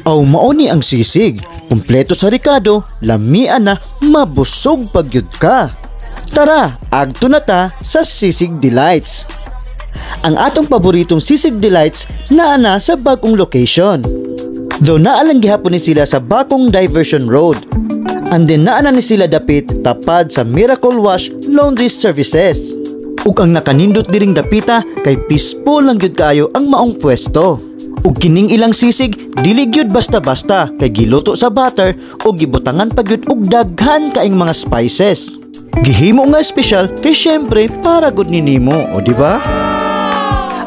Aw mao ni ang sisig, kumpleto sa rikado, lamian na, mabusog pagyud ka. Tara, agto na ta sa Sisig Delights. Ang atong paboritong Sisig Delights naa na sa bagong location. Though naalang gihapon ni sila sa Bakong Diversion Road. And then naa na ni sila dapit tapad sa Miracle Wash Laundry Services. Ug ang nakanindot diring dapita kay peaceful lang gyud kaayo ang maong pwesto. Ug kining ilang sisig dili gyud basta-basta kay giluto sa butter ug gibutangan pa gyud og daghan kaing mga spices. Gihimo nga special kay syempre para gud ni nimo, o di ba?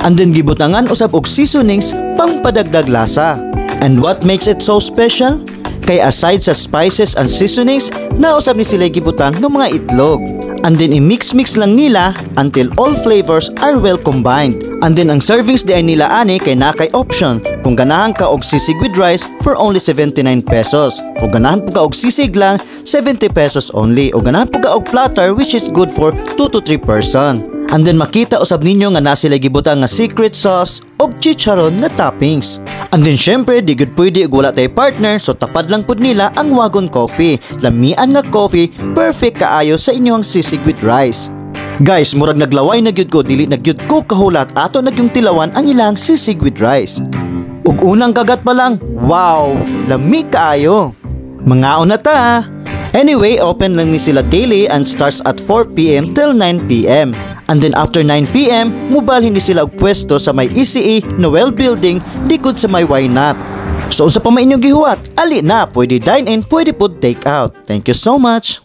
And then gibutangan usab og seasonings pang padagdag lasa. And what makes it so special? Kay aside sa spices and seasonings, nausab ni sila gibutang ng mga itlog. And then i-mix-mix lang nila until all flavors are well combined. And then ang servings di ay nila ani kay nakay option. Kung ganahan ka og sisig with rice for only 79 pesos. Kung ganahan po ka og sisig lang, 70 pesos only. O ganahan po ka og platter which is good for 2 to 3 person. And then makita usab ninyo nga na sila gibutang nga secret sauce og chicharon na toppings. And then syempre di gud pwede og wala tay partner, so tapad lang pud nila ang Wagon Coffee. Lamian nga coffee, perfect kaayo sa inyong sisig with rice. Guys, murag naglaway na gyud ko, dili na gyud ko kahulat ato na yung tilawan ang ilang sisig with rice. Ug unang kagat pa lang, wow, lami kaayo. Mangaon na ta. Anyway, open lang ni sila daily and starts at 4 PM till 9 PM. And then after 9 PM, mubalhin ni sila og pwesto sa may ECE Noel Building likod sa may Why Not. So unsa pa may inyong gihuwat? Ali na, pwede dine in, pwede pud take out. Thank you so much.